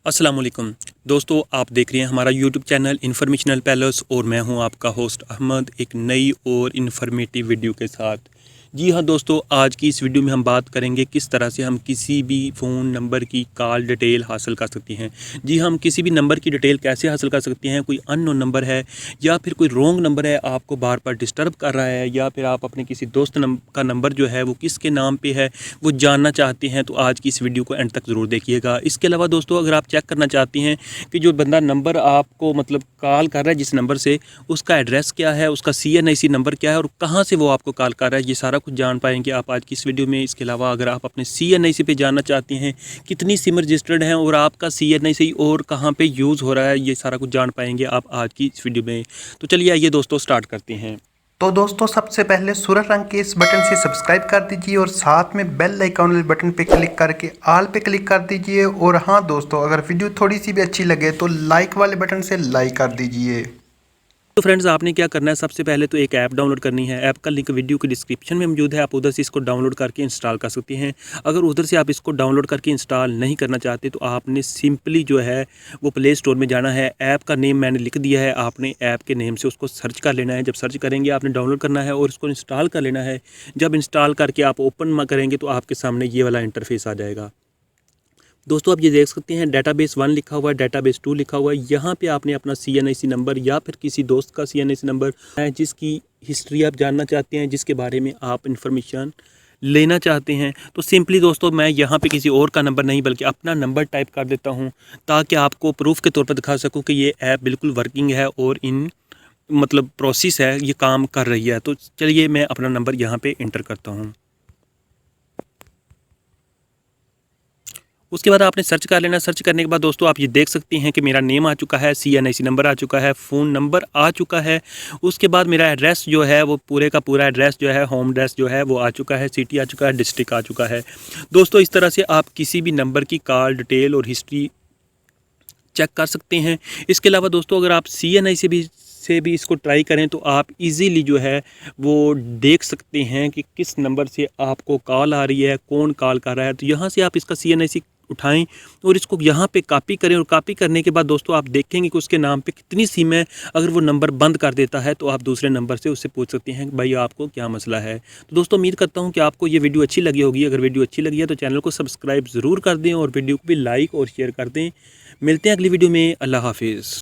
अस्सलाम वालेकुम दोस्तों, आप देख रहे हैं हमारा यूट्यूब चैनल इन्फॉर्मेशनल पैलेस और मैं हूं आपका होस्ट अहमद एक नई और इन्फॉर्मेटिव वीडियो के साथ। जी हां दोस्तों, आज की इस वीडियो में हम बात करेंगे किस तरह से हम किसी भी फ़ोन नंबर की कॉल डिटेल हासिल कर सकते हैं। जी, हम किसी भी नंबर की डिटेल कैसे हासिल कर सकते हैं। कोई अननोन नंबर है या फिर कोई रॉन्ग नंबर है, आपको बार बार डिस्टर्ब कर रहा है, या फिर आप अपने किसी दोस्त का नंबर जो है वो किसके नाम पे है वो जानना चाहते हैं, तो आज की इस वीडियो को एंड तक ज़रूर देखिएगा। इसके अलावा दोस्तों, अगर आप चेक करना चाहते हैं कि जो बंदा नंबर आपको मतलब कॉल कर रहा है जिस नंबर से, उसका एड्रेस क्या है, उसका CNIC नंबर क्या है और कहाँ से वो आपको कॉल कर रहा है, ये सारा कुछ जान पाएंगे आप आज की इस वीडियो में। इसके अलावा अगर आप अपने CNIC पे जानना चाहते हैं कितनी सिम रजिस्टर्ड हैं और आपका CNIC और कहाँ पे यूज़ हो रहा है, ये सारा कुछ जान पाएंगे आप आज की इस वीडियो में। तो चलिए आइए दोस्तों स्टार्ट करते हैं। तो दोस्तों, सबसे पहले सूरज रंग के इस बटन से सब्सक्राइब कर दीजिए और साथ में बेल आइकॉन वाले बटन पे क्लिक करके ऑल पे क्लिक कर दीजिए। और हाँ दोस्तों, अगर वीडियो थोड़ी सी भी अच्छी लगे तो लाइक वाले बटन से लाइक कर दीजिए। तो फ्रेंड्स, आपने क्या करना है, सबसे पहले तो एक ऐप डाउनलोड करनी है। ऐप का लिंक वीडियो के डिस्क्रिप्शन में मौजूद है, आप उधर से इसको डाउनलोड करके इंस्टॉल कर सकते हैं। अगर उधर से आप इसको डाउनलोड करके इंस्टॉल नहीं करना चाहते तो आपने सिंपली जो है वो प्ले स्टोर में जाना है। ऐप का नेम मैंने लिख दिया है, आपने ऐप के नेम से उसको सर्च कर लेना है। जब सर्च करेंगे आपने डाउनलोड करना है और इसको इंस्टॉल कर लेना है। जब इंस्टॉल करके आप ओपन करेंगे तो आपके सामने ये वाला इंटरफेस आ जाएगा। दोस्तों, आप ये देख सकते हैं डेटाबेस 1 लिखा हुआ है, डेटाबेस 2 लिखा हुआ है। यहाँ पे आपने अपना CNIC नंबर या फिर किसी दोस्त का CNIC नंबर है जिसकी हिस्ट्री आप जानना चाहते हैं, जिसके बारे में आप इंफॉर्मेशन लेना चाहते हैं, तो सिंपली दोस्तों मैं यहाँ पे किसी और का नंबर नहीं बल्कि अपना नंबर टाइप कर देता हूँ ताकि आपको प्रूफ के तौर पर दिखा सकूँ कि ये ऐप बिल्कुल वर्किंग है और इन मतलब प्रोसेस है, ये काम कर रही है। तो चलिए मैं अपना नंबर यहाँ पे इंटर करता हूँ। उसके बाद आपने सर्च कर लेना। सर्च करने के बाद दोस्तों आप ये देख सकते हैं कि मेरा नेम आ चुका है, CNIC नंबर आ चुका है, फ़ोन नंबर आ चुका है। उसके बाद मेरा एड्रेस जो है वो पूरे का पूरा एड्रेस जो है, होम एड्रेस जो है वो आ चुका है, सिटी आ चुका है, डिस्ट्रिक्ट आ चुका है। दोस्तों, इस तरह से आप किसी भी नंबर की कॉल डिटेल और हिस्ट्री चेक कर सकते हैं। इसके अलावा दोस्तों, अगर आप CNIC से भी इसको ट्राई करें तो आप इजीली जो है वो देख सकते हैं कि किस नंबर से आपको कॉल आ रही है, कौन कॉल कर रहा है। तो यहाँ से आप इसका CNIC उठाएं और इसको यहाँ पे कॉपी करें और कॉपी करने के बाद दोस्तों आप देखेंगे कि उसके नाम पे कितनी सिम है। अगर वो नंबर बंद कर देता है तो आप दूसरे नंबर से उससे पूछ सकते हैं कि भाई आपको क्या मसला है। तो दोस्तों, उम्मीद करता हूँ कि आपको ये वीडियो अच्छी लगी होगी। अगर वीडियो अच्छी लगी है तो चैनल को सब्सक्राइब ज़रूर कर दें और वीडियो को भी लाइक और शेयर कर दें। मिलते हैं अगली वीडियो में। अल्लाह हाफिज़।